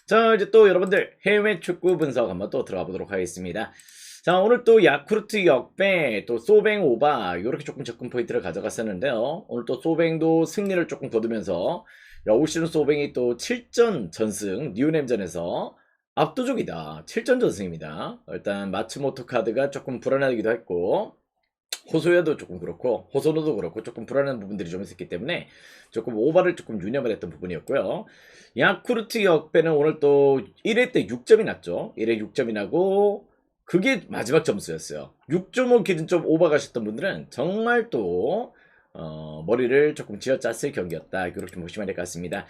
자, 이제 또 여러분들 해외 축구 분석 한번 또 들어가 보도록 하겠습니다. 자, 오늘 또 야쿠르트 역배, 또 소뱅 오바, 요렇게 조금 접근 포인트를 가져갔었는데요. 오늘 또 소뱅도 승리를 조금 거두면서, 올 시즌 소뱅이 또 7전 전승, 뉴nem전에서 압도적이다. 7전 전승입니다. 일단 마츠모토 카드가 조금 불안하기도 했고, 호소야도 조금 그렇고 호소노도 그렇고 조금 불안한 부분들이 좀 있었기 때문에 조금 오바를 조금 유념을 했던 부분이었고요. 야쿠르트 역배는 오늘 또 1회 때 6점이 났죠. 1회 6점이 나고 그게 마지막 점수였어요. 6.5 기준점 오바 가셨던 분들은 정말 또 머리를 조금 쥐어짰을 경기였다. 이렇게 좀 보시면 될 것 같습니다.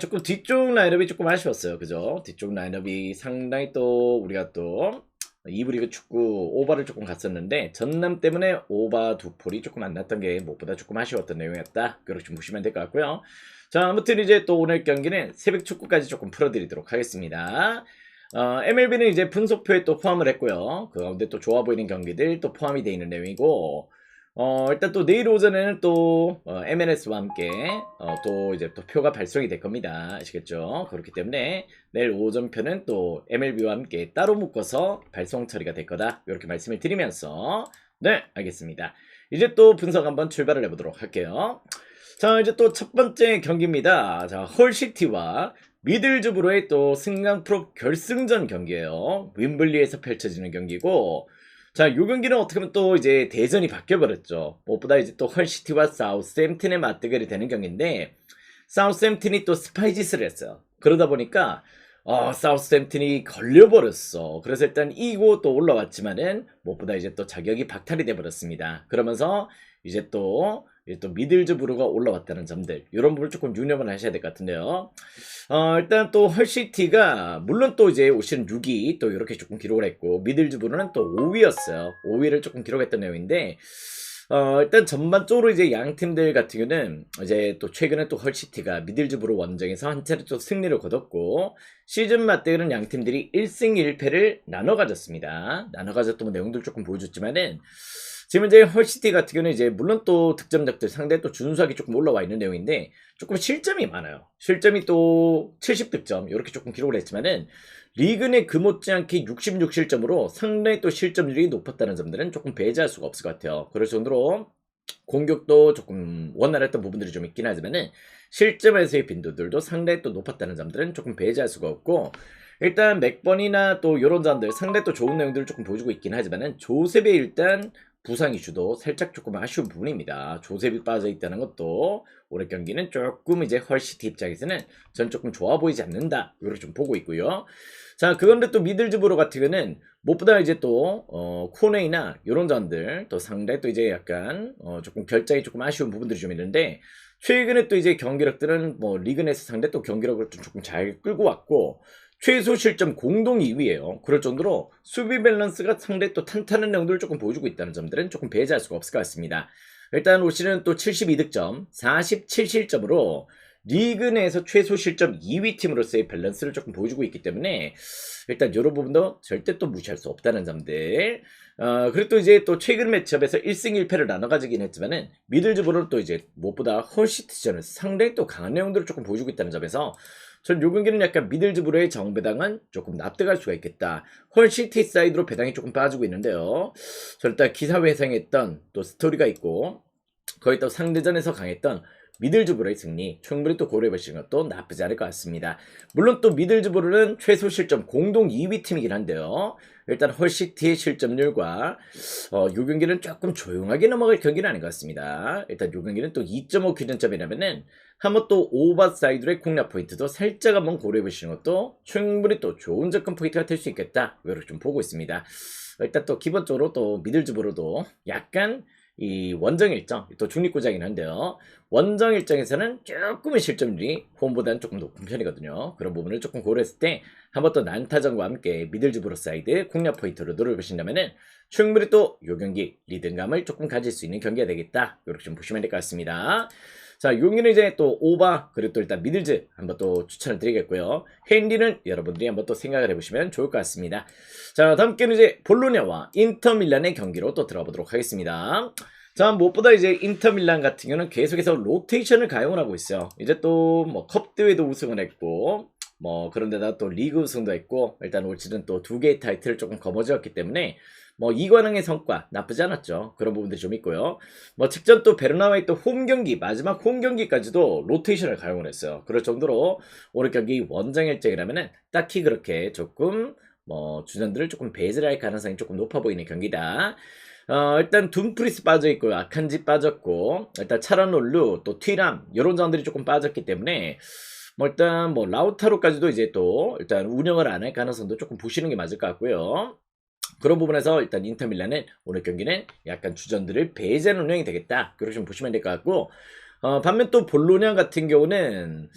조금 뒤쪽 라인업이 조금 아쉬웠어요. 그죠? 뒤쪽 라인업이 상당히 또 우리가 또 2부 리그 축구 오바를 조금 갔었는데 전남 때문에 오바 두 폴이 조금 안 났던 게 무엇보다 조금 아쉬웠던 내용이었다. 그렇게 좀 보시면 될 것 같고요. 자, 아무튼 이제 또 오늘 경기는 새벽 축구까지 조금 풀어드리도록 하겠습니다. MLB는 이제 분석표에 또 포함을 했고요. 그 가운데 또 좋아 보이는 경기들 또 포함이 되어 있는 내용이고, 일단 또 내일 오전에는 또 MLS와 함께 또 이제 또 표가 발송이 될 겁니다. 아시겠죠? 그렇기 때문에 내일 오전표는 또 MLB와 함께 따로 묶어서 발송 처리가 될 거다. 이렇게 말씀을 드리면서 네, 알겠습니다. 이제 또 분석 한번 출발을 해보도록 할게요. 자, 이제 또 첫 번째 경기입니다. 자, 헐시티와 미들즈브로의 또 승강 프로 결승전 경기예요. 윈블리에서 펼쳐지는 경기고, 자, 요 경기는 어떻게 보면 또 이제 대전이 바뀌어버렸죠. 무엇보다 이제 또 헐시티와 사우스햄튼의 맞대결이 되는 경기인데, 사우스햄튼이 또 스파이짓을 했어요. 그러다 보니까 사우스햄튼이 걸려버렸어. 그래서 일단 이기고 또 올라왔지만은 무엇보다 이제 또 자격이 박탈이 돼버렸습니다. 그러면서 이제 또 미들즈브루가 올라왔다는 점들, 이런 부분을 조금 유념을 하셔야 될 것 같은데요. 일단 또 헐시티가 물론 또 이제 올 시즌 6위 또 이렇게 조금 기록을 했고, 미들즈브루는 또 5위였어요. 5위를 조금 기록했던 내용인데, 일단 전반적으로 이제 양 팀들 같은 경우는 이제 또 최근에 또 헐시티가 미들즈브루 원정에서 한 차례 또 승리를 거뒀고, 시즌 맞대결은 양 팀들이 1승 1패를 나눠 가졌습니다. 나눠 가졌던 내용들 조금 보여줬지만은, 지금 이제 헐시티 같은 경우는 이제 물론 또 득점력들 상대 또 준수하게 조금 올라와 있는 내용인데, 조금 실점이 많아요. 실점이 또 70득점 이렇게 조금 기록을 했지만은 리그 내 그 못지않게 66실점으로 상당히 또 실점률이 높았다는 점들은 조금 배제할 수가 없을 것 같아요. 그럴 정도로 공격도 조금 원활했던 부분들이 좀 있긴 하지만은 실점에서의 빈도들도 상당히 또 높았다는 점들은 조금 배제할 수가 없고, 일단 맥번이나 또 이런 점들 상당히 또 좋은 내용들을 조금 보여주고 있긴 하지만은 조셉의 일단 부상 이슈도 살짝 조금 아쉬운 부분입니다. 조셉이 빠져 있다는 것도 올해 경기는 조금 이제 헐시티 입장에서는 전 조금 좋아 보이지 않는다, 이렇게 좀 보고 있고요. 자, 그런데 또 미들즈브로 같은 경우는 무엇보다 이제 또 코네이나 이런 점들 또 상당히 또 이제 약간 조금 결장이 조금 아쉬운 부분들이 좀 있는데, 최근에 또 이제 경기력들은 뭐 리그 내에서 상당히 또 경기력을 좀 조금 잘 끌고 왔고, 최소 실점 공동 2위예요. 그럴 정도로 수비 밸런스가 상당히 또 탄탄한 내용들을 조금 보여주고 있다는 점들은 조금 배제할 수가 없을 것 같습니다. 일단 올 시즌 또 72득점, 47실점으로 리그 내에서 최소 실점 2위 팀으로서의 밸런스를 조금 보여주고 있기 때문에 일단 이런 부분도 절대 또 무시할 수 없다는 점들. 그리고 또 이제 또 최근 매치업에서 1승 1패를 나눠 가지긴 했지만은 미들즈브로는 또 이제 무엇보다 헐시티전에서 상당히 또 강한 내용들을 조금 보여주고 있다는 점에서 전 요 경기는 약간 미들즈브로의 정배당은 조금 납득할 수가 있겠다. 헐시티 사이드로 배당이 조금 빠지고 있는데요. 저 일단 기사회생에 했던 또 스토리가 있고, 거의 또 상대전에서 강했던 미들즈브로의 승리 충분히 또 고려해보시는 것도 나쁘지 않을 것 같습니다. 물론 또 미들즈브로는 최소 실점 공동 2위 팀이긴 한데요. 일단 헐시티의 실점률과 요 경기는 조금 조용하게 넘어갈 경기는 아닌 것 같습니다. 일단 요 경기는 또 2.5 기준점이라면은 한번 또 오버사이드의 공략 포인트도 살짝 한번 고려해보시는 것도 충분히 또 좋은 접근 포인트가 될 수 있겠다, 이렇게 좀 보고 있습니다. 일단 또 기본적으로 또 미들즈브로도 약간 이 원정 일정 또 중립구장이긴 한데요. 원정 일정에서는 조금의 실점률이 홈보다는 조금 높은 편이거든요. 그런 부분을 조금 고려했을 때 한번 또 난타전과 함께 미들즈브로 사이드 공략 포인트로 노려보신다면은 충분히 또 요 경기 리듬감을 조금 가질 수 있는 경기가 되겠다, 이렇게 좀 보시면 될 것 같습니다. 자, 용기는 이제 또 오바 그리고 또 일단 미들즈 한번 또 추천을 드리겠고요. 핸디는 여러분들이 한번 또 생각을 해보시면 좋을 것 같습니다. 자, 다음 경기는 이제 볼로냐와 인터밀란의 경기로 또 들어보도록 하겠습니다. 자, 무엇보다 이제 인터밀란 같은 경우는 계속해서 로테이션을 가용을 하고 있어요. 이제 또 뭐 컵 대회도 우승을 했고, 뭐 그런데다 또 리그 우승도 했고 일단 올 시즌 또 2개의 타이틀을 조금 거머쥐었기 때문에 뭐 이관왕의 성과 나쁘지 않았죠. 그런 부분들이 좀 있고요. 뭐 직전 또 베르나와의 또 홈 경기 마지막 홈 경기까지도 로테이션을 가용을 했어요. 그럴 정도로 오늘 경기 원정 일정이라면은 딱히 그렇게 조금 뭐 주전들을 조금 배제를 할 가능성이 조금 높아 보이는 경기다. 일단 둠프리스 빠져있고요. 아칸지 빠졌고 일단 차란올루 또 튀람 이런 자원들이 조금 빠졌기 때문에 뭐 일단 뭐 라우타로까지도 이제 또 일단 운영을 안 할 가능성도 조금 보시는 게 맞을 것 같고요. 그런 부분에서 일단 인터밀란은 오늘 경기는 약간 주전들을 배제하는 운영이 되겠다. 그렇게 좀 보시면 될 것 같고 반면 또 볼로냐 같은 경우는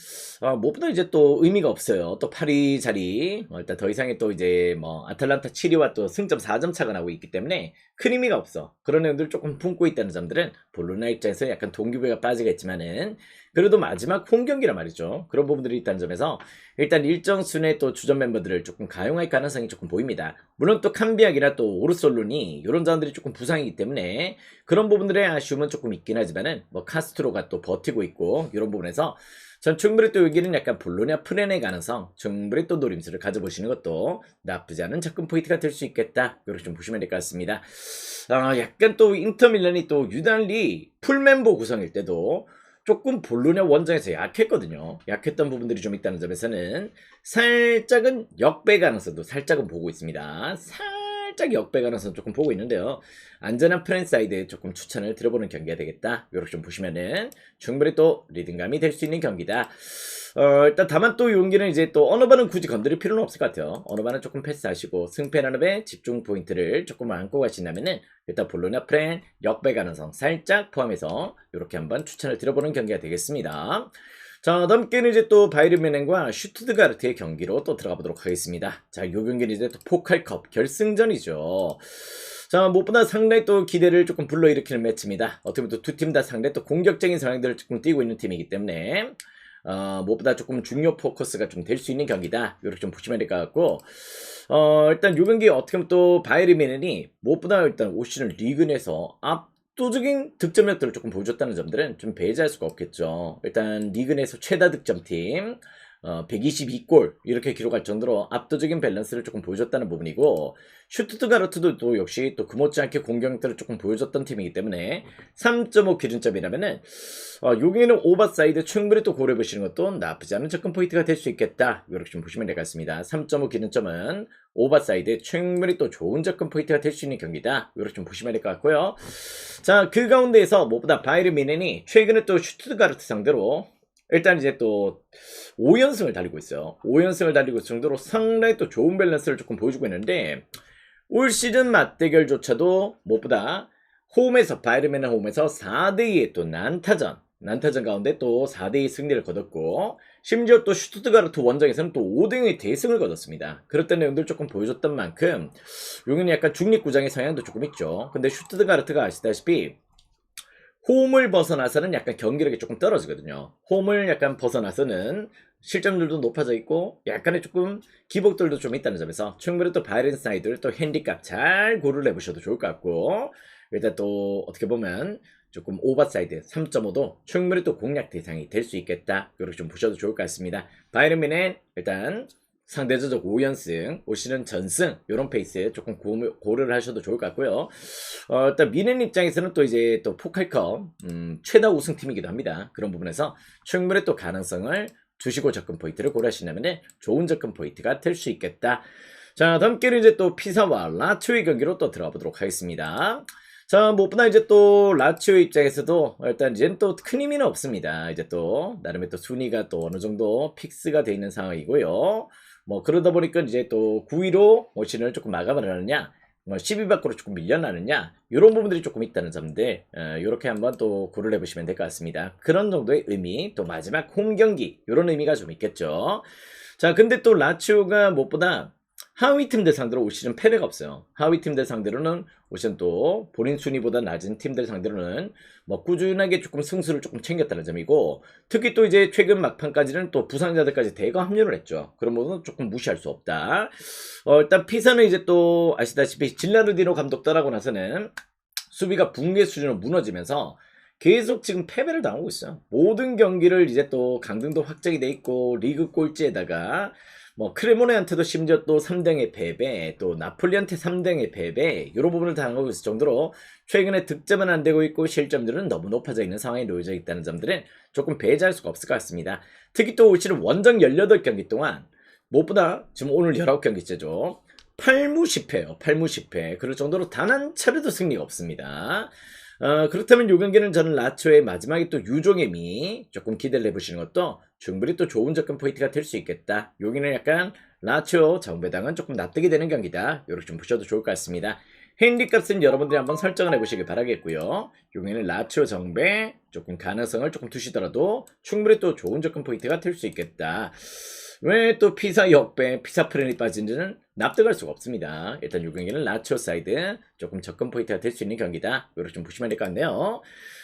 무엇보다 이제 또 의미가 없어요. 또 파리 자리 일단 더 이상의 또 이제 뭐 아탈란타 7위와 또 승점 4점 차가 나고 있기 때문에 큰 의미가 없어. 그런 내용들 조금 품고 있다는 점들은 볼로냐 입장에서 약간 동기부여가 빠지겠지만은 그래도 마지막 홈 경기라 말이죠. 그런 부분들이 있다는 점에서 일단 일정 순의 또 주전 멤버들을 조금 가용할 가능성이 조금 보입니다. 물론 또 캄비약이나 또 오르솔룬이 이런 자원들이 조금 부상이기 때문에 그런 부분들의 아쉬움은 조금 있긴 하지만은 뭐 카스트로가 또 버티고 있고 이런 부분에서 전 충분히 또 여기는 약간 볼로냐 프렌의 가능성 충분히 또 노림수를 가져보시는 것도 나쁘지 않은 접근 포인트가 될 수 있겠다. 이렇게 좀 보시면 될 것 같습니다. 약간 또 인터밀란이 또 유달리 풀멤버 구성일 때도 조금 볼로냐 원정에서 약했거든요. 약했던 부분들이 좀 있다는 점에서는 살짝은 역배 가능성도 살짝은 보고 있습니다. 살짝 역배 가능성 조금 보고 있는데요. 안전한 프랜사이드에 조금 추천을 드려보는 경기가 되겠다. 이렇게 좀 보시면은 충분히 또 리듬감이 될 수 있는 경기다. 일단 다만 또 용기는 이제 또 어느 반은 굳이 건드릴 필요는 없을 것 같아요. 어느 반은 조금 패스하시고 승패 나눔에 집중 포인트를 조금 안고 가신다면은 일단 볼로냐 프렌 역배 가능성 살짝 포함해서 이렇게 한번 추천을 드려보는 경기가 되겠습니다. 자, 다음 경기는 이제 또 바이에른 뮌헨과 슈투트가르트의 경기로 또 들어가 보도록 하겠습니다. 자, 요 경기는 이제 또 포칼컵 결승전이죠. 자, 무엇보다 상당히 또 기대를 조금 불러일으키는 매치입니다. 어떻게 보면 또 두 팀 다 상당히 또 공격적인 성향들을 조금 띄고 있는 팀이기 때문에 무엇보다 조금 중요 포커스가 좀 될 수 있는 경기다. 이렇게 좀 보시면 될 것 같고 일단 요 경기 어떻게 보면 또 바이에른 뮌헨이 무엇보다 일단 올 시즌 리그 내에서 압도적인 득점력들을 조금 보여줬다는 점들은 좀 배제할 수가 없겠죠. 일단 리그 내에서 최다 득점팀 122골 이렇게 기록할 정도로 압도적인 밸런스를 조금 보여줬다는 부분이고 슈투트가르트도 또 역시 또 그못지않게 공격들을 조금 보여줬던 팀이기 때문에 3.5 기준점이라면은 여기는 오버사이드 충분히 또 고려해 보시는 것도 나쁘지 않은 접근 포인트가 될 수 있겠다. 이렇게 좀 보시면 될 것 같습니다. 3.5 기준점은 오버사이드 충분히 또 좋은 접근 포인트가 될 수 있는 경기다. 이렇게 좀 보시면 될 것 같고요. 자, 그 가운데에서 무엇보다 바이에른 뮌헨이 최근에 또 슈투트가르트 상대로 일단 이제 또 5연승을 달리고 있어요. 5연승을 달리고 있을 정도로 상당히 또 좋은 밸런스를 조금 보여주고 있는데 올 시즌 맞대결조차도 무엇보다 홈에서 바이에른 뮌헨 홈에서 4대2의 또 난타전 가운데 또 4대2 승리를 거뒀고 심지어 또 슈투트가르트 원정에서는 또 5대0의 대승을 거뒀습니다. 그랬던 내용들 조금 보여줬던 만큼 여기는 약간 중립구장의 성향도 조금 있죠. 근데 슈투트가르트가 아시다시피 홈을 벗어나서는 약간 경기력이 조금 떨어지거든요. 홈을 약간 벗어나서는 실점률도 높아져 있고 약간의 조금 기복들도 좀 있다는 점에서 충분히 또 바이에른 사이드를 또 핸디값 잘 고려를 해보셔도 좋을 것 같고 일단 또 어떻게 보면 조금 오버사이드 3.5도 충분히 또 공략 대상이 될 수 있겠다. 이렇게 좀 보셔도 좋을 것 같습니다. 바이에른 뮌헨 일단 상대적으로 5연승, 올 시즌 전승 이런 페이스에 조금 고려를 하셔도 좋을 것 같고요. 일단 뮌헨 입장에서는 또 이제 또 포칼컵 최다 우승팀이기도 합니다. 그런 부분에서 충분히 또 가능성을 두시고 접근 포인트를 고려하신다면 좋은 접근 포인트가 될 수 있겠다. 자, 다음 경기는 이제 또 피사와 라치오의 경기로 또 들어가 보도록 하겠습니다. 자, 무엇보다 이제 또 라치오 입장에서도 일단 이제는 또 큰 의미는 없습니다. 이제 또 나름의 또 순위가 또 어느 정도 픽스가 돼 있는 상황이고요. 뭐 그러다 보니까 이제 또 9위로 시즌을 조금 마감을 하느냐, 뭐 10위 밖으로 조금 밀려나느냐 이런 부분들이 조금 있다는 점들 이렇게 한번 또 고려를 해보시면 될 것 같습니다. 그런 정도의 의미, 또 마지막 홈 경기 이런 의미가 좀 있겠죠. 자, 근데 또 라치오가 무엇보다 하위 팀들 상대로 올 시즌 패배가 없어요. 하위 팀들 상대로는 올 시즌 또 본인 순위보다 낮은 팀들 상대로는 뭐 꾸준하게 조금 승수를 조금 챙겼다는 점이고 특히 또 이제 최근 막판까지는 또 부상자들까지 대거 합류를 했죠. 그런 부분은 조금 무시할 수 없다. 일단 피사는 이제 또 아시다시피 질라르디노 감독 떠나고 나서는 수비가 붕괴 수준으로 무너지면서 계속 지금 패배를 당하고 있어요. 모든 경기를 이제 또 강등도 확정이 돼 있고 리그 꼴찌에다가 뭐 크레모네한테도 심지어 또 3등의 패배, 또 나폴리한테 3등의 패배, 이런 부분을 당하고 있을 정도로 최근에 득점은 안 되고 있고 실점들은 너무 높아져 있는 상황에 놓여져 있다는 점들은 조금 배제할 수가 없을 것 같습니다. 특히 또 올 시즌 원정 18경기 동안 무엇보다 지금 오늘 19경기째죠. 8무 10패예요. 8무 10패. 그럴 정도로 단 한 차례도 승리가 없습니다. 그렇다면 이 경기는 저는 라초의 마지막에 또 유종엠이 조금 기대를 해보시는 것도 충분히 또 좋은 접근 포인트가 될 수 있겠다. 여기는 약간 라초 정배당은 조금 납득이 되는 경기다. 이렇게 좀 보셔도 좋을 것 같습니다. 핸디 값은 여러분들이 한번 설정을 해보시길 바라겠고요. 여기는 라초 정배 조금 가능성을 조금 두시더라도 충분히 또 좋은 접근 포인트가 될 수 있겠다. 왜 또 피사 역배, 피사 프렌이 빠진지는 납득할 수가 없습니다. 일단 이 경기는 라치오 사이드 조금 접근 포인트가 될 수 있는 경기다. 이렇게 좀 보시면 될 것 같네요.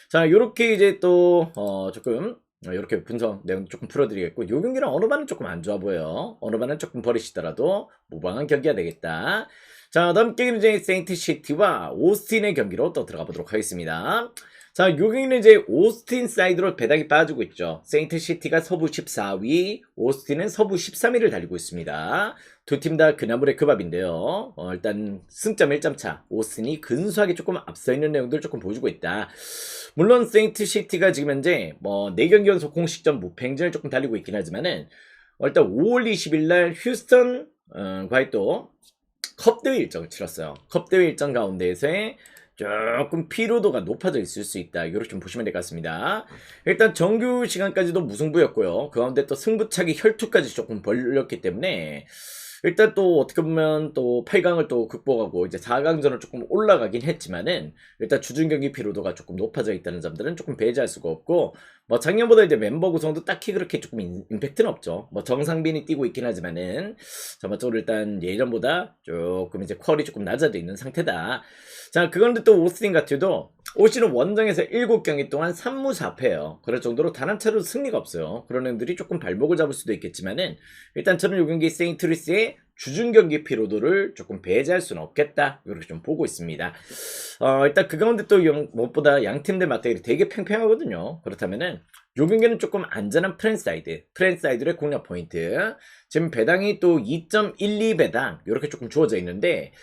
자, 요렇게 이제 또 조금 이렇게 분석 내용 조금 풀어드리겠고, 요 경기는 어느 반은 조금 안 좋아 보여요. 어느 반은 조금 버리시더라도 무방한 경기가 되겠다. 자, 다음 게임은 이제 세인트 시티와 오스틴의 경기로 또 들어가 보도록 하겠습니다. 자, 요 경기는 이제 오스틴 사이드로 배당이 빠지고 있죠. 세인트 시티가 서부 14위, 오스틴은 서부 13위를 달리고 있습니다. 두 팀 다 그나물의 그 밥인데요. 일단 승점 1점 차, 오스틴이 근소하게 조금 앞서 있는 내용들을 조금 보여주고 있다. 물론 세인트 시티가 지금 현재 뭐 4경기 연속 공식전 무패 행진을 조금 달리고 있긴 하지만은 일단 5월 20일 날 휴스턴 과의 또 컵대회 일정을 치렀어요. 컵대회 일정 가운데에서의 조금 피로도가 높아져 있을 수 있다. 이렇게 좀 보시면 될 것 같습니다. 일단 정규 시간까지도 무승부였고요. 그 가운데 또 승부차기 혈투까지 조금 벌렸기 때문에 일단 또 어떻게 보면 또 8강을 또 극복하고 이제 4강전을 조금 올라가긴 했지만은 일단 주중 경기 피로도가 조금 높아져 있다는 점들은 조금 배제할 수가 없고, 뭐 작년보다 이제 멤버 구성도 딱히 그렇게 조금 임팩트는 없죠. 뭐 정상빈이 뛰고 있긴 하지만은 전반적으로 일단 예전보다 조금 이제 퀄이 조금 낮아져 있는 상태다. 자, 그건데 또 오스틴 같은 경우도 올 시즌 원정에서 7경기 동안 3무 4패예요. 그럴 정도로 단 한 차례도 승리가 없어요. 그런 애들이 조금 발목을 잡을 수도 있겠지만은 일단 저는 이 경기 세인트루이스의 주중 경기 피로도를 조금 배제할 수는 없겠다. 이렇게 좀 보고 있습니다. 일단 그 가운데 또 무엇보다 양 팀들 맞대결이 되게 팽팽하거든요. 그렇다면은 요 경기는 조금 안전한 프랜사이드의 공략 포인트. 지금 배당이 또 2.12배당 이렇게 조금 주어져 있는데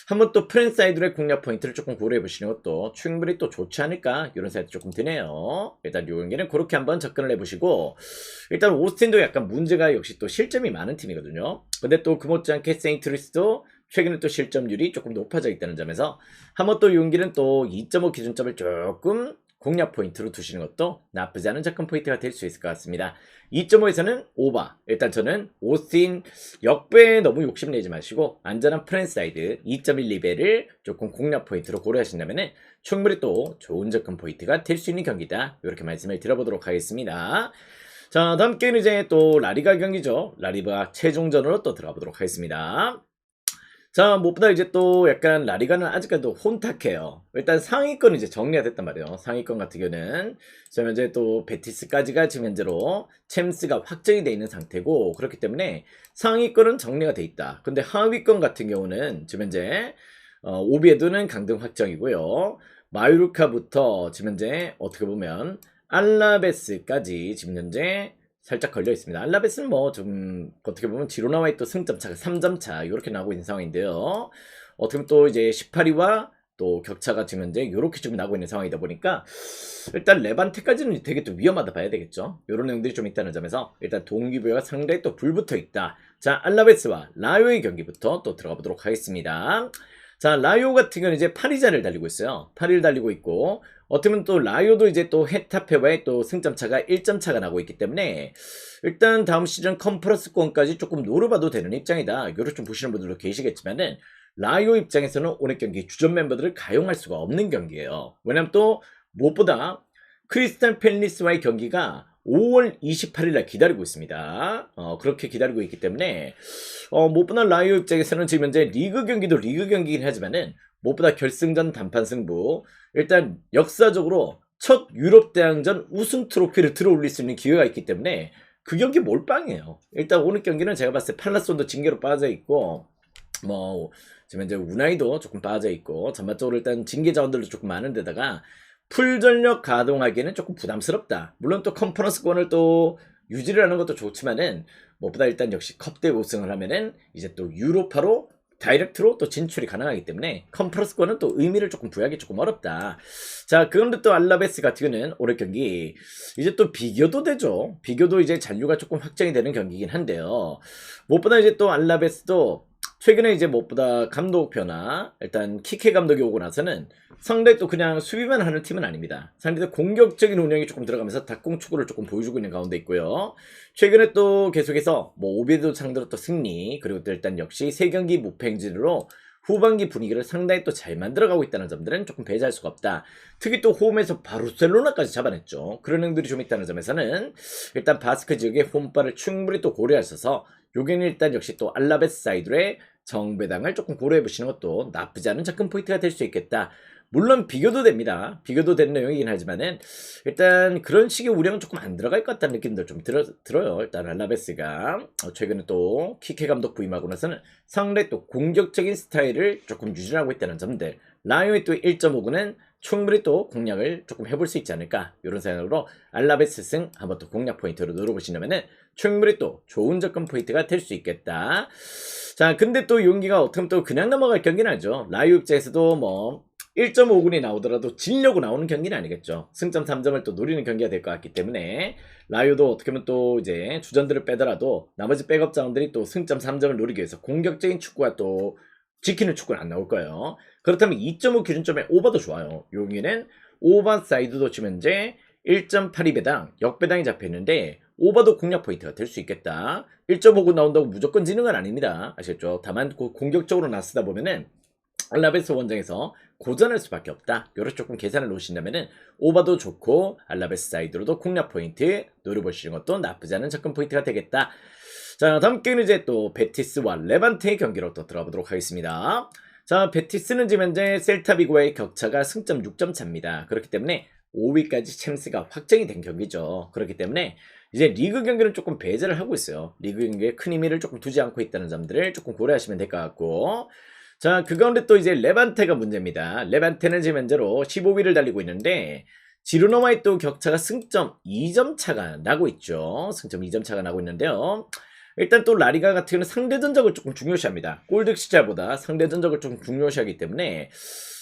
한번 또 프랜사이드의 공략 포인트를 조금 고려해 보시는 것도 충분히 또 좋지 않을까 이런 생각이 조금 드네요. 일단 요 경기는 그렇게 한번 접근을 해보시고, 일단 오스틴도 약간 문제가 역시 또 실점이 많은 팀이거든요. 근데 또 그 못지않게 세인트루이스도 최근에 또 실점률이 조금 높아져 있다는 점에서 한번 또 이 경기는 또 2.5 기준점을 조금 공략 포인트로 두시는 것도 나쁘지 않은 접근 포인트가 될 수 있을 것 같습니다. 2.5에서는 오바. 일단 저는 오스틴 역배에 너무 욕심내지 마시고 안전한 프랜사이드 2.12배를 조금 공략 포인트로 고려하신다면 충분히 또 좋은 접근 포인트가 될 수 있는 경기다. 이렇게 말씀을 드려보도록 하겠습니다. 자, 다음 게임은 이제 또 라리가 경기죠. 라리가 최종전으로 또 들어가 보도록 하겠습니다. 자, 무엇보다 이제 또 약간 라리가는 아직까지도 혼탁해요. 일단 상위권 이제 정리가 됐단 말이에요. 상위권 같은 경우는 지금 현재 또 베티스까지가 지금 현재로 챔스가 확정이 돼 있는 상태고, 그렇기 때문에 상위권은 정리가 돼 있다. 근데 하위권 같은 경우는 지금 현재 오비에도는 강등 확정이고요. 마요르카부터 지금 현재 어떻게 보면 알라베스까지 지금 현재 살짝 걸려 있습니다. 알라베스는 뭐 좀 어떻게 보면 지로나와의 또 승점 차가 3점 차 이렇게 나오고 있는 상황인데요. 어떻게 보면 또 이제 18위와 또 격차가 지금 현재 이렇게 좀 나고 있는 상황이다 보니까 일단 레반테까지는 되게 또 위험하다 봐야 되겠죠. 이런 내용들이 좀 있다는 점에서 일단 동기부여가 상당히 또 불붙어 있다. 자, 알라베스와 라요의 경기부터 또 들어가 보도록 하겠습니다. 자, 라요 같은 경우는 이제 8위자를 달리고 있어요. 8위를 달리고 있고, 어떻게 보면 또 라요도 이제 또 헤타페와의 또 승점 차가 1점 차가 나고 있기 때문에 일단 다음 시즌 컨퍼런스권까지 조금 노려봐도 되는 입장이다. 이렇게 좀 보시는 분들도 계시겠지만은 라요 입장에서는 오늘 경기 주전 멤버들을 가용할 수가 없는 경기예요. 왜냐면 또 무엇보다 크리스탈 팰리스와의 경기가 5월 28일 날 기다리고 있습니다. 그렇게 기다리고 있기 때문에 무엇보다 라이오 입장에서는 지금 현재 리그 경기도 리그 경기긴 하지만은 무엇보다 결승전 단판 승부, 일단 역사적으로 첫 유럽 대항전 우승 트로피를 들어올릴 수 있는 기회가 있기 때문에 그 경기 몰빵이에요. 일단 오늘 경기는 제가 봤을 때 팔라손도 징계로 빠져 있고, 뭐 지금 현재 우나이도 조금 빠져 있고, 전반적으로 일단 징계 자원들도 조금 많은 데다가 풀 전력 가동하기에는 조금 부담스럽다. 물론 또 컨퍼런스권을 또 유지를 하는 것도 좋지만은 무엇보다 일단 역시 컵대 우승을 하면은 이제 또 유로파로 다이렉트로 또 진출이 가능하기 때문에 컨퍼런스권은 또 의미를 조금 부여하기 조금 어렵다. 자, 그런데 또 알라베스 같은 경우는 오늘 경기 이제 또 비교도 되죠. 비교도 이제 잔류가 조금 확정이 되는 경기이긴 한데요. 무엇보다 이제 또 알라베스도 최근에 이제 무엇보다 감독 변화, 일단 키케 감독이 오고 나서는 상대 또 그냥 수비만 하는 팀은 아닙니다. 상대도 공격적인 운영이 조금 들어가면서 닭공 축구를 조금 보여주고 있는 가운데 있고요. 최근에 또 계속해서 뭐 오비에도 상대로 또 승리, 그리고 또 일단 역시 3경기 무패 행진으로 후반기 분위기를 상당히 또 잘 만들어가고 있다는 점들은 조금 배제할 수가 없다. 특히 또 홈에서 바르셀로나까지 잡아냈죠. 그런 행들이 좀 있다는 점에서는 일단 바스크 지역의 홈바를 충분히 또 고려하셔서 여기는 일단 역시 또 알라베스 사이드의 정배당을 조금 고려해 보시는 것도 나쁘지 않은 접근 포인트가 될 수 있겠다. 물론 비교도 됩니다. 비교도 되는 내용이긴 하지만은 일단 그런 식의 우려는 조금 안 들어갈 것 같다는 느낌도 좀 들어요. 일단 알라베스가 최근에 또 키케 감독 부임하고 나서는 상당히 또 공격적인 스타일을 조금 유지하고 있다는 점들. 라이오의 또 1.5구는 충분히 또 공략을 조금 해볼 수 있지 않을까, 이런 생각으로 알라베스 승 한번 또 공략 포인트로 노려보시려면은 충분히 또 좋은 접근 포인트가 될 수 있겠다. 자, 근데 또 용기가 어떻게 보면 또 그냥 넘어갈 경기는 아니죠. 라이오 입장에서도 뭐 1.5군이 나오더라도 지려고 나오는 경기는 아니겠죠. 승점 3점을 또 노리는 경기가 될 것 같기 때문에 라이오도 어떻게 보면 또 이제 주전들을 빼더라도 나머지 백업 자원들이 또 승점 3점을 노리기 위해서 공격적인 축구가 또 지키는 축구는 안 나올 거예요. 그렇다면 2.5 기준점의 오버도 좋아요. 여기는 오버 사이드도 지금 현재 1.82배당 역배당이 잡혀있는데 오버도 공략 포인트가 될 수 있겠다. 1.5군 나온다고 무조건 지는 건 아닙니다. 아시겠죠? 다만 공격적으로 나서다 보면은 알라베스 원정에서 고전할 수밖에 없다. 요렇게 조금 계산을 놓으신다면은 오버도 좋고 알라베스 사이드로도 공략 포인트 노려보시는 것도 나쁘지 않은 접근 포인트가 되겠다. 자, 다음 게임은 이제 또 베티스와 레반테의 경기로 또 들어보도록 하겠습니다. 자, 베티스는 지금 현재 셀타비고의 격차가 승점 6점 차입니다. 그렇기 때문에 5위까지 챔스가 확정이 된 경기죠. 그렇기 때문에 이제 리그 경기는 조금 배제를 하고 있어요. 리그 경기에 큰 의미를 조금 두지 않고 있다는 점들을 조금 고려하시면 될 것 같고, 자, 그 가운데 또 이제 레반테가 문제입니다. 레반테는 지금 현재로 15위를 달리고 있는데 지르노와의 또 격차가 승점 2점 차가 나고 있죠. 승점 2점 차가 나고 있는데요. 일단 또 라리가 같은 경우는 상대 전적을 조금 중요시합니다. 골득 시자보다 상대 전적을 좀 중요시하기 때문에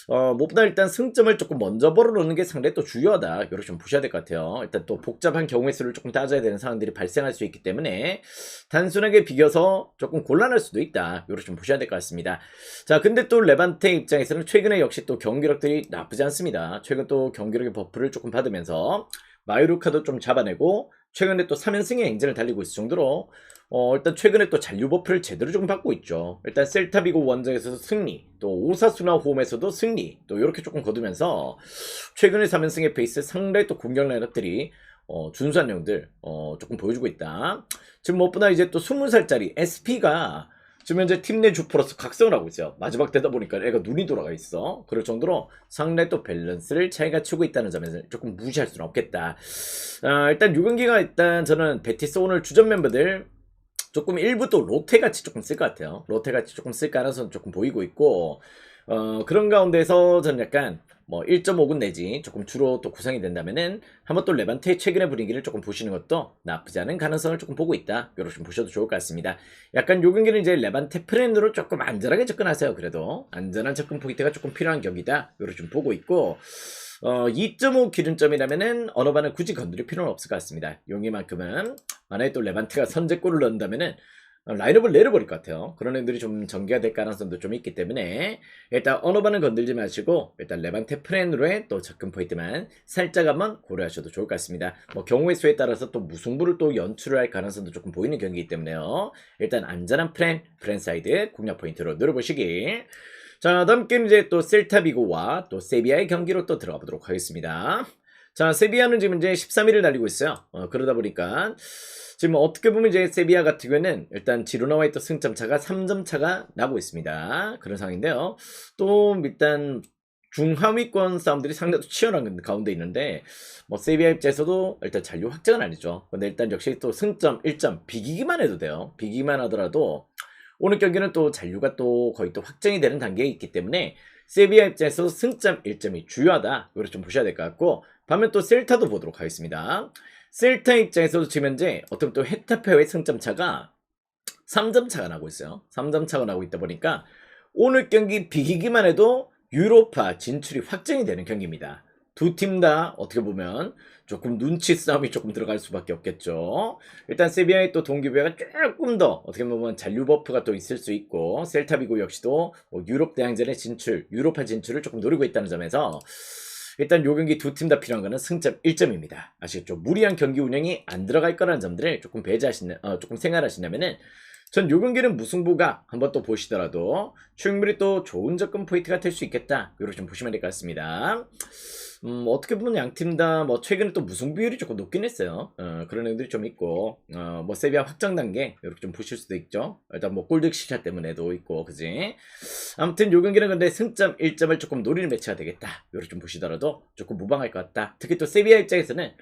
무엇보다 일단 승점을 조금 먼저 벌어놓는 게 상당히 또 중요하다. 이렇게 좀 보셔야 될 것 같아요. 일단 또 복잡한 경우의 수를 조금 따져야 되는 상황들이 발생할 수 있기 때문에 단순하게 비겨서 조금 곤란할 수도 있다. 이렇게 좀 보셔야 될 것 같습니다. 자, 근데 또 레반테 입장에서는 최근에 역시 또 경기력들이 나쁘지 않습니다. 최근 또 경기력의 버프를 조금 받으면서 마요르카도 좀 잡아내고 최근에 또 3연승의 행진을 달리고 있을 정도로 일단 최근에 또 잔류 버프를 제대로 좀 받고 있죠. 일단 셀타비고 원정에서도 승리, 또 오사수나 홈에서도 승리, 또 이렇게 조금 거두면서 최근에 3연승의 페이스 상당히 또 공격 라인업들이 준수한 내용들 조금 보여주고 있다. 지금 무엇보다 이제 또 20살짜리 SP가 지금 현재 팀 내 주포로서 각성을 하고 있어요. 마지막 되다 보니까 애가 눈이 돌아가 있어. 그럴 정도로 상당히 또 밸런스를 잘 갖추고 있다는 점에서 조금 무시할 수는 없겠다. 일단 6경기가 일단 저는 베티스 오늘 주전 멤버들 조금 일부 또 로테같이 조금 쓸 것 같아요. 로테같이 조금 쓸 가능성은 조금 보이고 있고, 그런 가운데서 저는 약간 뭐 1.5군 내지 조금 주로 또 구성이 된다면은 한번 또 레반테의 최근의 분위기를 조금 보시는 것도 나쁘지 않은 가능성을 조금 보고 있다. 이렇게 좀 보셔도 좋을 것 같습니다. 약간 요 경기는 이제 레반테 프렌으로 조금 안전하게 접근하세요. 그래도 안전한 접근 포인트가 조금 필요한 경기다. 이렇게 좀 보고 있고, 2.5 기준점이라면은 어느 반은 굳이 건드릴 필요는 없을 것 같습니다. 용기만큼은 만약에 또 레반테가 선제골을 넣는다면은 라인업을 내려버릴 것 같아요. 그런 애들이 좀 전개가 될 가능성도 좀 있기 때문에 일단 어느 반은 건들지 마시고 일단 레반테 프렌으로의 또 접근 포인트만 살짝 한번 고려하셔도 좋을 것 같습니다. 뭐 경우의 수에 따라서 또 무승부를 또 연출을 할 가능성도 조금 보이는 경기이기 때문에요. 일단 안전한 프렌 사이드 공략 포인트로 노려보시기. 자, 다음 게임 이제 또 셀타비고와 또 세비야의 경기로 또 들어가 보도록 하겠습니다. 자, 세비야는 지금 이제 13위를 달리고 있어요. 그러다 보니까 지금 어떻게 보면 이제 세비야 같은 경우에는 일단 지로나와의 또 승점 차가 3점 차가 나고 있습니다. 그런 상황인데요. 또 일단 중하위권 싸움들이 상당히 치열한 가운데 있는데 뭐 세비야 입장에서도 일단 잔류 확정은 아니죠. 근데 일단 역시 또 승점 1점 비기기만 해도 돼요. 비기기만 하더라도 오늘 경기는 또 잔류가 또 거의 또 확정이 되는 단계에 있기 때문에 세비야 입장에서 승점 1점이 중요하다. 이걸 좀 보셔야 될 것 같고, 반면 또 셀타도 보도록 하겠습니다. 셀타 입장에서도 지금 현재 어떤 또 헤타페와의 승점 차가 3점 차가 나고 있어요. 3점 차가 나고 있다 보니까 오늘 경기 비기기만 해도 유로파 진출이 확정이 되는 경기입니다. 두 팀 다 어떻게 보면 조금 눈치 싸움이 조금 들어갈 수밖에 없겠죠. 일단 세비야의 또 동기부여가 조금 더 어떻게 보면 잔류 버프가 또 있을 수 있고, 셀타비고 역시도 뭐 유럽 대항전의 진출, 유로파 진출을 조금 노리고 있다는 점에서 일단 요 경기 두 팀 다 필요한 거는 승점 1점입니다. 아시겠죠? 무리한 경기 운영이 안 들어갈 거라는 점들을 조금 조금 생각하시려면은 전 요 경기는 무승부가 한번 또 보시더라도 충분히 또 좋은 접근 포인트가 될 수 있겠다. 이렇게 좀 보시면 될 것 같습니다. 어떻게 보면 양 팀 다 뭐 최근에 또 무승 비율이 조금 높긴 했어요. 그런 애들이 좀 있고, 뭐 세비야 확정 단계 이렇게 좀 보실 수도 있죠. 일단 뭐 골득 시차 때문에도 있고, 그지? 아무튼 요 경기는 근데 승점 1점을 조금 노리는 매치가 되겠다. 이렇게 좀 보시더라도 조금 무방할 것 같다. 특히 또 세비야 입장에서는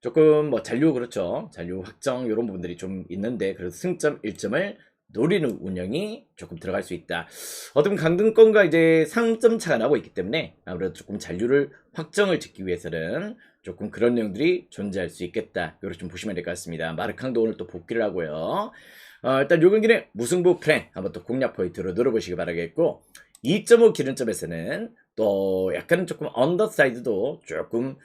조금 뭐 잔류, 그렇죠, 잔류 확정 이런 부분들이 좀 있는데, 그래도 승점 1점을 노리는 운영이 조금 들어갈 수 있다. 어떤 강등권과 이제 상점 차가 나고 있기 때문에 아무래도 조금 잔류를 확정을 짓기 위해서는 조금 그런 내용들이 존재할 수 있겠다. 이렇게 좀 보시면 될 것 같습니다. 마르캉도 오늘 또 복귀를 하고요. 일단 요 경기는 무승부 플랜 한번 또 공략 포인트로 노려보시기 바라겠고, 2.5 기준점에서는 또 약간은 조금 언더사이드도 조금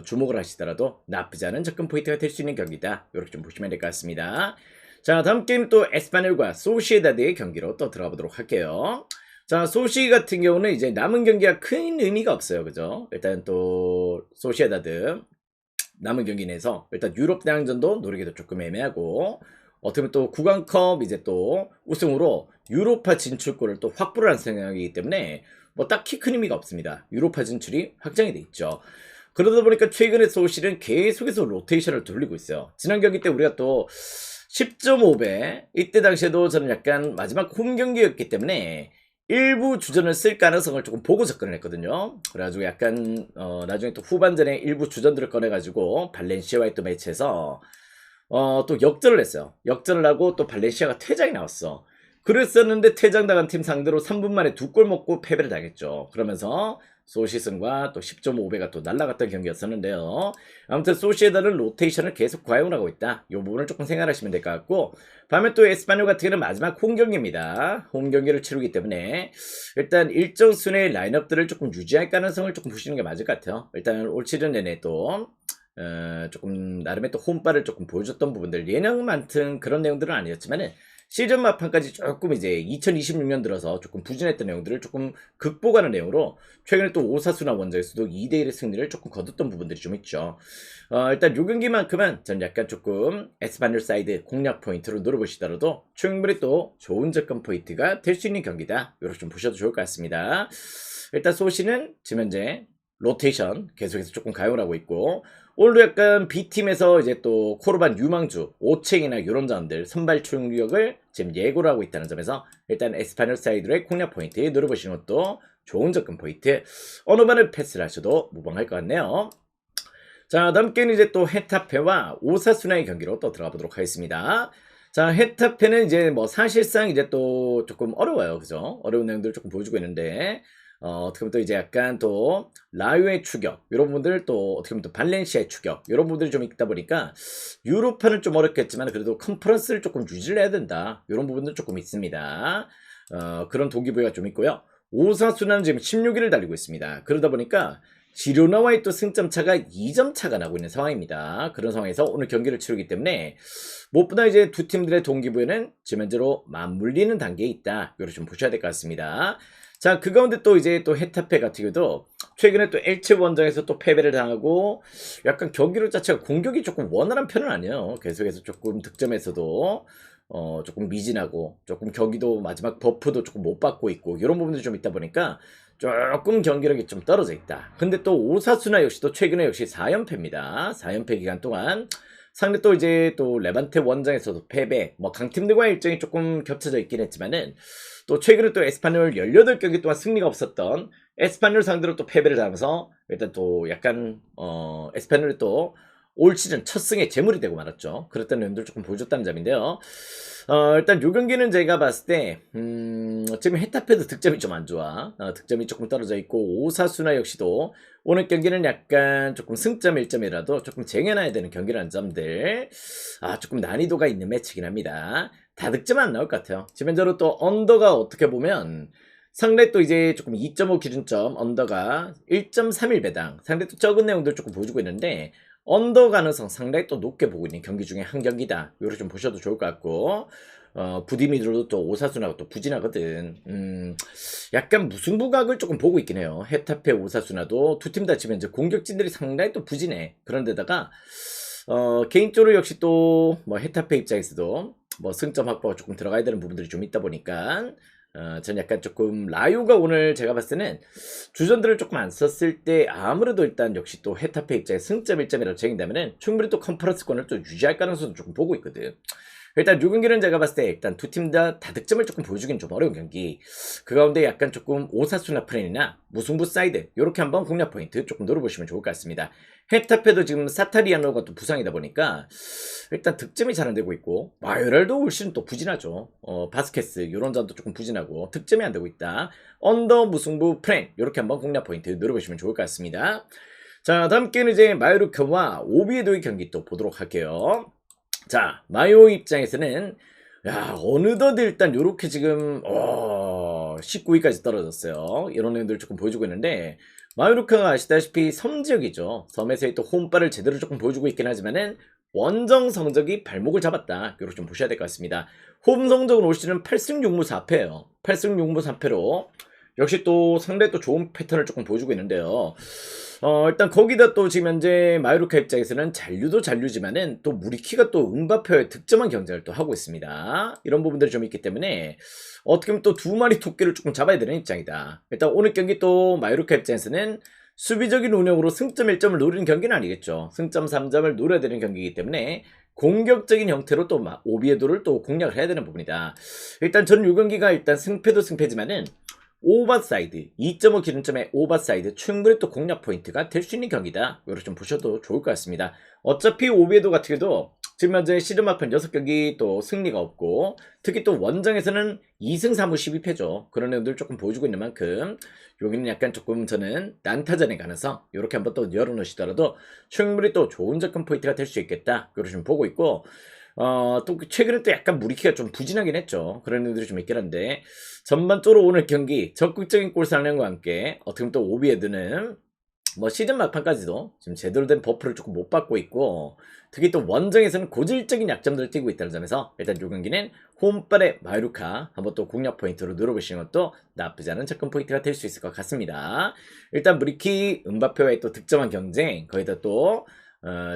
주목을 하시더라도 나쁘지 않은 접근 포인트가 될 수 있는 경기다. 이렇게 좀 보시면 될 것 같습니다. 자, 다음 게임 또 에스파뇰과 소시에다드의 경기로 또 들어가 보도록 할게요. 자, 소시 같은 경우는 이제 남은 경기가 큰 의미가 없어요. 그죠? 일단 또 소시에다드 남은 경기 내에서 일단 유럽 대항전도 노리기도 조금 애매하고, 어떻게 보면 또 구강컵 이제 또 우승으로 유로파 진출권을 또 확보를 한 생각이기 때문에 뭐 딱히 큰 의미가 없습니다. 유로파 진출이 확정이 돼 있죠. 그러다 보니까 최근에 소시는 계속해서 로테이션을 돌리고 있어요. 지난 경기 때 우리가 또 10.5배, 이때 당시에도 저는 약간 마지막 홈 경기였기 때문에 일부 주전을 쓸 가능성을 조금 보고 접근을 했거든요. 그래가지고 약간 나중에 또 후반전에 일부 주전들을 꺼내가지고 발렌시아와의 또 매치에서 또 역전을 했어요. 역전을 하고 또 발렌시아가 퇴장이 나왔어. 그랬었는데 퇴장당한 팀 상대로 3분 만에 2골 먹고 패배를 당했죠. 그러면서 소시승과 또 10.5배가 또 날아갔던 경기였었는데요. 아무튼 소시에다는 로테이션을 계속 과용하고 있다. 이 부분을 조금 생각하시면 될 것 같고, 반면 또 에스파뇰 같은 경우는 마지막 홈 경기입니다. 홈 경기를 치르기 때문에 일단 일정 순의 라인업들을 조금 유지할 가능성을 조금 보시는 게 맞을 것 같아요. 일단 올 시즌 내내 또 조금 나름의 또 홈발을 조금 보여줬던 부분들, 예능만큼 그런 내용들은 아니었지만은 시즌 막판까지 조금 이제 2026년 들어서 조금 부진했던 내용들을 조금 극복하는 내용으로 최근에 또 오사수나 원정에서도 2대1의 승리를 조금 거뒀던 부분들이 좀 있죠. 일단 요 경기만큼은 전 약간 조금 에스파뇰 사이드 공략 포인트로 노려보시더라도 충분히 또 좋은 접근 포인트가 될 수 있는 경기다. 이렇게 좀 보셔도 좋을 것 같습니다. 일단 소시는 지금 현재 로테이션 계속해서 조금 가용을 하고 있고, 오늘도 약간 B팀에서 이제 또 코르반 유망주 오챙이나 이런 자원들 선발 출력을 지금 예고를 하고 있다는 점에서 일단 에스파뇰 사이드의 공략 포인트 노려보시는 것도 좋은 접근 포인트, 어느 반을 패스를 하셔도 무방할 것 같네요. 자, 다음 게임은 이제 또 헤타페와 오사수나의 경기로 또 들어가 보도록 하겠습니다. 자, 헤타페는 이제 뭐 사실상 이제 또 조금 어려워요. 그죠? 어려운 내용들을 조금 보여주고 있는데, 어떻게 보면 또 이제 약간 또 라요의 추격 이런 부분들, 또 어떻게 보면 또 발렌시아의 추격 이런 부분들이 좀 있다 보니까 유로파는 좀 어렵겠지만 그래도 컨퍼런스를 조금 유지를 해야 된다, 이런 부분들 조금 있습니다. 그런 동기부여가 좀 있고요. 오사수나는 지금 16위를 달리고 있습니다. 그러다 보니까 지로나와의 또 승점 차가 2점 차가 나고 있는 상황입니다. 그런 상황에서 오늘 경기를 치르기 때문에 무엇보다 이제 두 팀들의 동기부여는 지금 현재로 맞물리는 단계에 있다, 이렇게 좀 보셔야 될 것 같습니다. 자, 그 가운데 또 이제 또 헤타페 같은 경우도 최근에 또 엘체 원정에서 또 패배를 당하고 약간 경기력 자체가 공격이 조금 원활한 편은 아니에요. 계속해서 조금 득점에서도 조금 미진하고, 조금 경기도 마지막 버프도 조금 못 받고 있고, 이런 부분들이 좀 있다 보니까 조금 경기력이 좀 떨어져 있다. 근데 또 오사수나 역시도 최근에 역시 4연패입니다. 4연패 기간 동안 상대 또 이제 또 레반테 원정에서도 패배, 뭐 강팀들과의 일정이 조금 겹쳐져 있긴 했지만은 또 최근에 또 에스파뇰 18경기 동안 승리가 없었던 에스파뇰 상대로 또 패배를 당하면서 일단 또 약간 에스파뇰이 또 올 시즌 첫 승에 재물이 되고 말았죠. 그랬던 내용들 조금 보여줬다는 점인데요. 일단 요 경기는 제가 봤을 때 지금 헤타페도 득점이 좀 안 좋아. 득점이 조금 떨어져 있고 오사수나 역시도 오늘 경기는 약간 조금 승점 1점이라도 조금 쟁여놔야 되는 경기라는 점들 조금 난이도가 있는 매치긴 합니다. 다 득점 안 나올 것 같아요. 지면적으로 또 언더가 어떻게 보면 상대 또 이제 조금 2.5 기준점 언더가 1.31배당 상대 또 적은 내용들 조금 보여주고 있는데 언더 가능성 상당히 또 높게 보고 있는 경기 중에 한 경기다. 이렇게 좀 보셔도 좋을 것 같고 부디미들도 또 오사수나가 또 부진하거든. 약간 무승부각을 조금 보고 있긴 해요. 헤타페 오사수나도 두 팀 다 지금 이제 공격진들이 상당히 또 부진해. 그런데다가 개인적으로 역시 또 뭐 헤타페 입장에서도 뭐 승점 확보가 조금 들어가야 되는 부분들이 좀 있다 보니까 전 약간 조금 라유가 오늘 제가 봤을 때는 주전들을 조금 안 썼을 때 아무래도 일단 역시 또 헤타페 입장에 승점 1점이라고 정인다면은 충분히 또 컨퍼런스권을 또 유지할 가능성도 조금 보고 있거든. 일단 요 경기는 제가 봤을 때 일단 두 팀 다 득점을 조금 보여주긴 좀 어려운 경기. 그 가운데 약간 조금 오사수나 프렌이나 무승부 사이드 요렇게 한번 공략 포인트 조금 노려보시면 좋을 것 같습니다. 헤타페도 지금 사타리아노가 또 부상이다 보니까 일단 득점이 잘 안 되고 있고 마요랄도 올 시즌 또 부진하죠. 바스케스 요런 점도 조금 부진하고 득점이 안 되고 있다. 언더 무승부 프렌 요렇게 한번 공략 포인트 노려보시면 좋을 것 같습니다. 자 다음 게임은 이제 마요르카와 오비에도의 경기 또 보도록 할게요. 자 마요 입장에서는 야 어느덧 일단 요렇게 지금 19위까지 떨어졌어요. 이런 내용들을 조금 보여주고 있는데 마요르카가 아시다시피 섬지역이죠. 섬에서의 또 홈발을 제대로 조금 보여주고 있긴 하지만은 원정 성적이 발목을 잡았다. 이렇게 좀 보셔야 될 것 같습니다. 홈 성적은 올 시즌 8승 6무 4패예요. 8승 6무 4패로 역시 또 상당히 또 좋은 패턴을 조금 보여주고 있는데요. 일단 거기다 또 지금 현재 마요르카 입장에서는 잔류도 잔류지만은 또 무리키가 또 음바페와의 득점한 경쟁을 또 하고 있습니다. 이런 부분들이 좀 있기 때문에 어떻게 보면 또 두 마리 토끼를 조금 잡아야 되는 입장이다. 일단 오늘 경기 또 마요르카 입장에서는 수비적인 운영으로 승점 1점을 노리는 경기는 아니겠죠. 승점 3점을 노려야 되는 경기이기 때문에 공격적인 형태로 또 오비에도를 또 공략을 해야 되는 부분이다. 일단 전 이 경기가 일단 승패도 승패지만은 오버사이드 2.5 기준점의 오버사이드 충분히 또 공략 포인트가 될 수 있는 경기다. 이렇게 좀 보셔도 좋을 것 같습니다. 어차피 오비에도 같은 경우도 지금 현재 시즌 막판 6경기 또 승리가 없고 특히 또 원정에서는 2승 3무 12패죠. 그런 내용들 조금 보여주고 있는 만큼 여기는 약간 조금 저는 난타전의 가능성 이렇게 한번 또 열어놓으시더라도 충분히 또 좋은 접근 포인트가 될 수 있겠다. 이렇게 좀 보고 있고 또 최근에 또 약간 무리키가 좀 부진하긴 했죠. 그런 애들이 좀 있긴 한데 전반적으로 오늘 경기 적극적인 골상량과 함께 어떻게 보면 또 오비에드는 뭐 시즌 막판까지도 지금 제대로 된 버프를 조금 못 받고 있고 특히 또 원정에서는 고질적인 약점들을 띠고 있다는 점에서 일단 이 경기는 홈발의 마요르카 한번 또 공략 포인트로 누려보시는 것도 나쁘지 않은 접근 포인트가 될 수 있을 것 같습니다. 일단 무리키 음바페와의 또 득점한 경쟁 거기다 또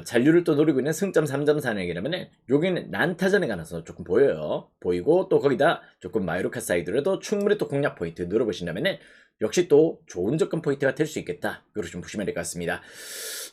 잔류를 또 노리고 있는 승점 3점 사냥이라면은 여기는 난타전에 가능성 조금 보이고 또 거기다 조금 마요르카 사이드로도 충분히 또 공략 포인트 누려보신다면은 역시 또 좋은 접근 포인트가 될 수 있겠다. 이렇게 좀 보시면 될 것 같습니다.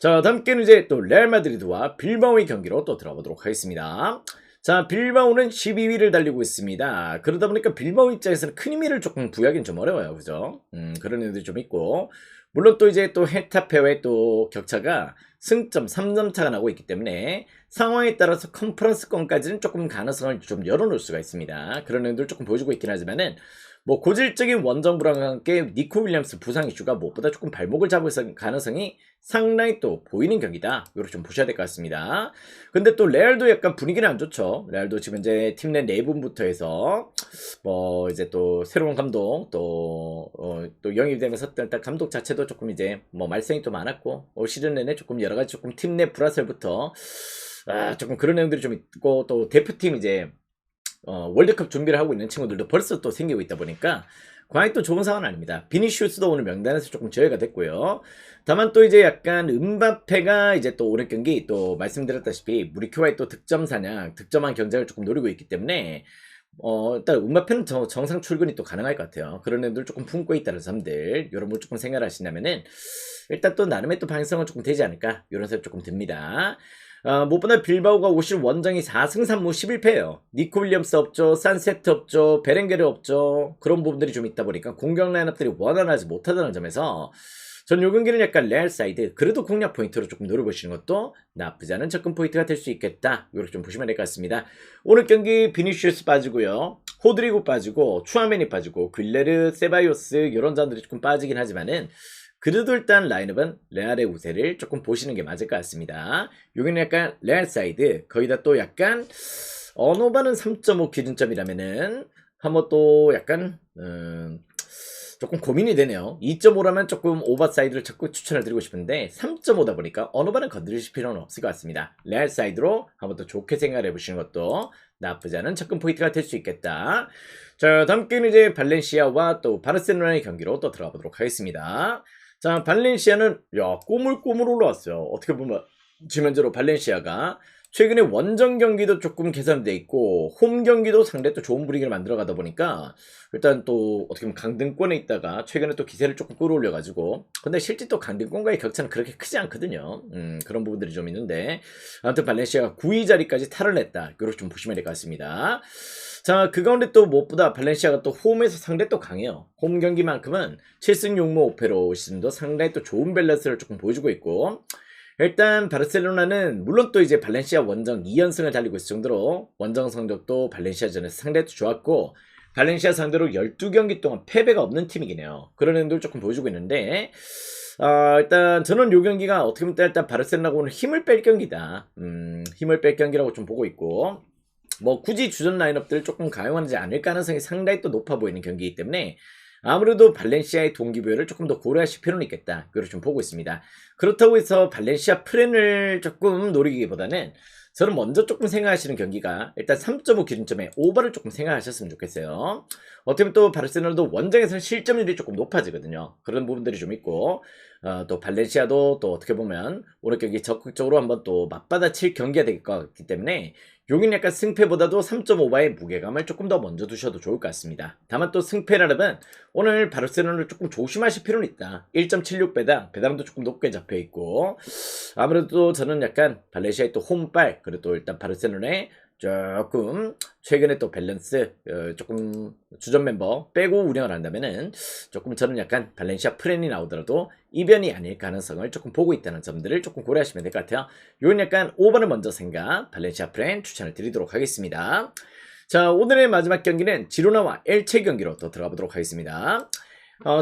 자 다음 게임은 이제 또 레알 마드리드와 빌바오의 경기로 또 들어보도록 하겠습니다. 자 빌바오는 12위를 달리고 있습니다. 그러다 보니까 빌바오 입장에서는 큰 의미를 조금 부여하기는 좀 어려워요. 그죠? 그런 애들이 좀 있고 물론 또 이제 또 헤타페와의 또 격차가 승점 3점 차가 나고 있기 때문에 상황에 따라서 컨퍼런스권까지는 조금 가능성을 좀 열어놓을 수가 있습니다. 그런 내용들 조금 보여주고 있긴 하지만은 뭐 고질적인 원정 불안과 함께 니코 윌리엄스 부상 이슈가 무엇보다 조금 발목을 잡을 가능성이 상당히 또 보이는 경기다. 이렇게 좀 보셔야 될 것 같습니다. 근데 또 레알도 약간 분위기는 안 좋죠. 레알도 지금 이제 팀 내 내분부터 해서 뭐 이제 또 새로운 감독 또 영입되면서 일단 감독 자체도 조금 이제 뭐 말썽이 또 많았고 올 시즌 내내 조금 여러 가지 조금 팀 내 불화설부터 조금 그런 내용들이 좀 있고 또 대표팀 이제 월드컵 준비를 하고 있는 친구들도 벌써 또 생기고 있다 보니까 과연 또 좋은 상황은 아닙니다. 비니시우스도 오늘 명단에서 조금 제외가 됐고요. 다만 또 이제 약간 음바페가 이제 또 오늘 경기 또 말씀드렸다시피 무리키와의 또 득점 사냥, 득점한 경쟁을 조금 노리고 있기 때문에 일단 음바페는 정상 출근이 또 가능할 것 같아요. 그런 애들 조금 품고 있다는 점들 여러분 조금 생각하신다면은 일단 또 나름의 또 방향성은 조금 되지 않을까 이런 생각 조금 듭니다. 무엇보다 빌바오가 오실 원정이 4승 3무 11패예요. 니코 윌리엄스 없죠. 산세트 없죠. 베렌게르 없죠. 그런 부분들이 좀 있다 보니까 공격 라인업들이 원활하지 못하다는 점에서 전 요 경기는 약간 레알 사이드, 그래도 공략 포인트로 조금 노려보시는 것도 나쁘지 않은 접근 포인트가 될 수 있겠다. 이렇게 좀 보시면 될 것 같습니다. 오늘 경기 비니시우스 빠지고요. 호드리고 빠지고, 추아멘이 빠지고, 글레르, 세바이오스 이런 자들이 조금 빠지긴 하지만은 그래도 일단 라인업은 레알의 우세를 조금 보시는 게 맞을 것 같습니다. 여기는 약간 레알 사이드, 거기다 또 약간 언어반은 3.5 기준점이라면은 한번 또 약간 조금 고민이 되네요. 2.5라면 조금 오버사이드를 자꾸 추천을 드리고 싶은데 3.5다 보니까 어느 반은 건드리실 필요는 없을 것 같습니다. 레알 사이드로 한번 더 좋게 생각을 해보시는 것도 나쁘지 않은 접근 포인트가 될 수 있겠다. 자, 다음 게임은 이제 발렌시아와 또 바르셀로나의 경기로 또 들어가 보도록 하겠습니다. 자, 발렌시아는 꼬물꼬물 올라왔어요. 어떻게 보면 지면적으로 발렌시아가 최근에 원정 경기도 조금 개선돼 있고 홈 경기도 상당히 또 좋은 분위기를 만들어 가다 보니까 일단 또 어떻게 보면 강등권에 있다가 최근에 또 기세를 조금 끌어올려 가지고, 근데 실제 또 강등권과의 격차는 그렇게 크지 않거든요. 그런 부분들이 좀 있는데 아무튼 발렌시아가 9위 자리까지 탈을 냈다. 이렇게 좀 보시면 될 것 같습니다. 자, 그 가운데 또 무엇보다 발렌시아가 또 홈에서 상당히 또 강해요. 홈 경기만큼은 7승 6무 5패로 시즌도 상당히 또 좋은 밸런스를 조금 보여주고 있고, 일단 바르셀로나는 물론 또 이제 발렌시아 원정 2연승을 달리고 있을 정도로 원정 성적도 발렌시아전에서 상당히 또 좋았고, 발렌시아 상대로 12경기 동안 패배가 없는 팀이긴 해요. 그런 행동을 조금 보여주고 있는데 일단 저는 요 경기가 어떻게 보면 일단 바르셀로나가 오늘 힘을 뺄 경기다. 힘을 뺄 경기라고 좀 보고 있고, 뭐 굳이 주전 라인업들을 조금 가용하지 않을 가능성이 상당히 또 높아 보이는 경기이기 때문에 아무래도 발렌시아의 동기부여를 조금 더 고려하실 필요는 있겠다. 그걸 좀 보고 있습니다. 그렇다고 해서 발렌시아 프렌을 조금 노리기보다는 저는 먼저 조금 생각하시는 경기가 일단 3.5 기준점에 오버를 조금 생각하셨으면 좋겠어요. 어떻게 보면 또 바르셀로나도 원정에서는 실점률이 조금 높아지거든요. 그런 부분들이 좀 있고, 또 발렌시아도 또 어떻게 보면 오늘 경기 적극적으로 한번 또 맞받아칠 경기가 될 것 같기 때문에 여기는 약간 승패보다도 3.5바의 무게감을 조금 더 먼저 두셔도 좋을 것 같습니다. 다만 또 승패라면 오늘 바르셀로나를 조금 조심하실 필요는 있다. 1.76배당, 배당도 조금 높게 잡혀 있고, 아무래도 저는 약간 발렌시아의 또 홈발, 그리고 또 일단 바르셀로나의 조금 최근에 또 밸런스 조금 주전 멤버 빼고 운영을 한다면은 조금 저는 약간 발렌시아 프렌이 나오더라도 이변이 아닐 가능성을 조금 보고 있다는 점들을 조금 고려하시면 될 것 같아요. 요건 약간 5번을 먼저 생각 발렌시아 프렌 추천을 드리도록 하겠습니다. 자, 오늘의 마지막 경기는 지로나와 엘체 경기로 또 들어가 보도록 하겠습니다.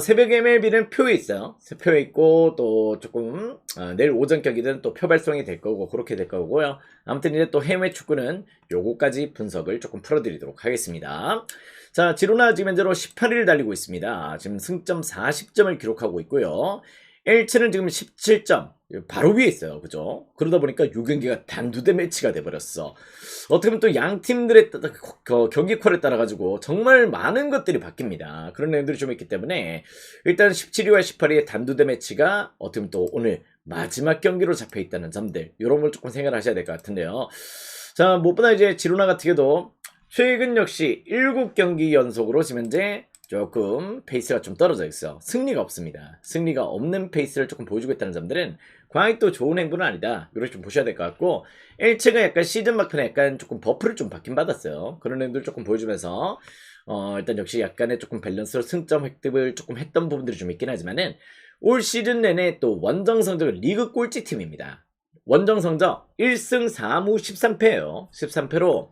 새벽 MLB는 표에 있어요. 표에 있고, 또 조금, 내일 오전 경기는 또 표 발송이 될 거고, 그렇게 될 거고요. 아무튼 이제 또 해외 축구는 요거까지 분석을 조금 풀어드리도록 하겠습니다. 자, 지로나 지금 현재로 18위를 달리고 있습니다. 지금 승점 40점을 기록하고 있고요. 엘체는 지금 17점, 바로 위에 있어요. 그죠? 그러다 보니까 요 경기가 단두대 매치가 돼버렸어. 어떻게 보면 또 양 팀들의 경기 퀄에 따라 가지고 정말 많은 것들이 바뀝니다. 그런 내용들이 좀 있기 때문에 일단 17위와 18위의 단두대 매치가 어떻게 보면 또 오늘 마지막 경기로 잡혀 있다는 점들, 이런 걸 조금 생각을 하셔야 될 것 같은데요. 자, 무엇보다 이제 지로나 같은 경우도 최근 역시 7경기 연속으로 지금 현재 조금 페이스가 좀 떨어져 있어. 승리가 없습니다. 승리가 없는 페이스를 조금 보여주고 있다는 점들은 과연 또 좋은 행보는 아니다. 이렇게 좀 보셔야 될 것 같고, 엘체가 약간 시즌 막판에 약간 조금 버프를 좀 받긴 받았어요. 그런 행동을 조금 보여주면서 일단 역시 약간의 조금 밸런스로 승점 획득을 조금 했던 부분들이 좀 있긴 하지만은 올 시즌 내내 또 원정 성적은 리그 꼴찌 팀입니다. 원정 성적 1승 4무 13패예요. 13패로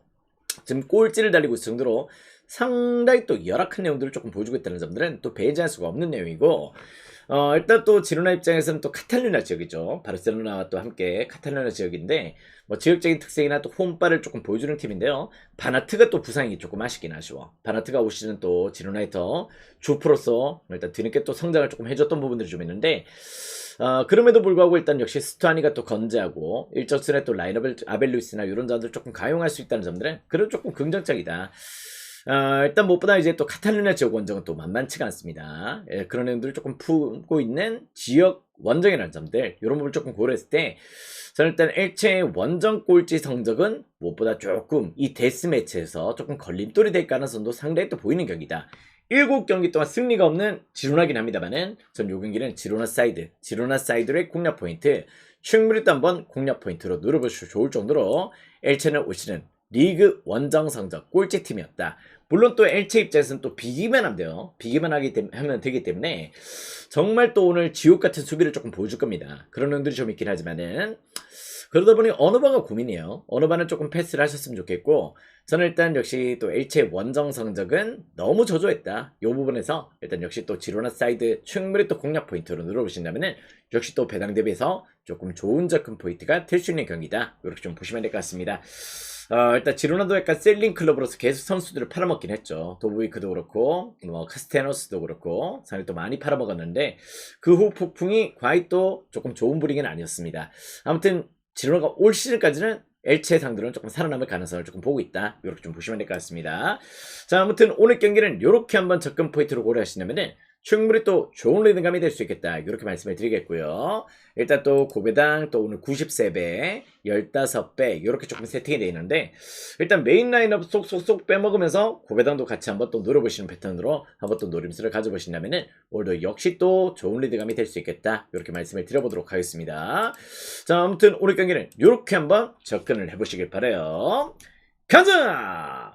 지금 꼴찌를 달리고 있을 정도로 상당히 또 열악한 내용들을 조금 보여주고 있다는 점들은 또 배제할 수가 없는 내용이고, 일단 또 지로나 입장에서는 또 카탈루냐 지역이죠. 바르셀로나와 또 함께 카탈루냐 지역인데, 뭐 지역적인 특색이나 또 홈발을 조금 보여주는 팀인데요. 바나트가 또 부상이 조금 아쉽긴 아쉬워. 바나트가 올 시즌 또 지로나의 더 주프로서 일단 뒤늦게 또 성장을 조금 해줬던 부분들이 좀 있는데, 그럼에도 불구하고 일단 역시 스투아니가 또 건재하고 일적순에 또 라인업을 아벨루이스나 이런 자들 조금 가용할 수 있다는 점들은 그래도 조금 긍정적이다. 일단 무엇보다 이제 또 카탈루냐 지역 원정은 또 만만치가 않습니다. 예, 그런 내용들을 조금 품고 있는 지역 원정이라는 점들, 이런 부분을 조금 고려했을 때 저는 일단 엘체의 원정 꼴찌 성적은 무엇보다 조금 이 데스매치에서 조금 걸림돌이 될 가능성도 상당히 또 보이는 경기다. 7경기 동안 승리가 없는 지로나긴 합니다만은 전 요 경기는 지로나 사이드의 공략 포인트 충분히 또 한번 공략 포인트로 누려보시면 좋을 정도로 엘체는 올 시즌 리그 원정 성적 꼴찌팀이었다. 물론 또 엘체 입장에서는 또 비기만 하면 돼요. 비기만 하면 되기 때문에 정말 또 오늘 지옥 같은 수비를 조금 보여줄 겁니다. 그런 면들이 좀 있긴 하지만은 그러다 보니 어느바가 고민이에요. 어느바는 조금 패스를 하셨으면 좋겠고 저는 일단 역시 또 엘체 원정 성적은 너무 저조했다. 이 부분에서 일단 역시 또 지로나 사이드 충분히 또 공략 포인트로 눌러보신다면은 역시 또 배당 대비해서 조금 좋은 접근 포인트가 될 수 있는 경기다. 이렇게 좀 보시면 될 것 같습니다. 일단 지로나도 약간 셀링 클럽으로서 계속 선수들을 팔아먹긴 했죠. 도브이크도 그렇고 뭐 카스테노스도 그렇고 상당히 또 많이 팔아먹었는데 그 후 폭풍이 과히 또 조금 좋은 분위기는 아니었습니다. 아무튼 지로나가 올 시즌까지는 엘체 상대로는 조금 살아남을 가능성을 조금 보고 있다. 이렇게 좀 보시면 될 것 같습니다. 자, 아무튼 오늘 경기는 이렇게 한번 접근 포인트로 고려하시냐면은 충분히 또 좋은 리듬감이 될 수 있겠다. 이렇게 말씀을 드리겠고요. 일단 또 고배당 또 오늘 93배, 15배 이렇게 조금 세팅이 되어 있는데 일단 메인 라인업 쏙쏙쏙 빼먹으면서 고배당도 같이 한번 또 노려보시는 패턴으로 한번 또 노림수를 가져보신다면은 오늘도 역시 또 좋은 리드감이 될 수 있겠다. 이렇게 말씀을 드려보도록 하겠습니다. 자, 아무튼 오늘 경기는 이렇게 한번 접근을 해보시길 바라요. 가자!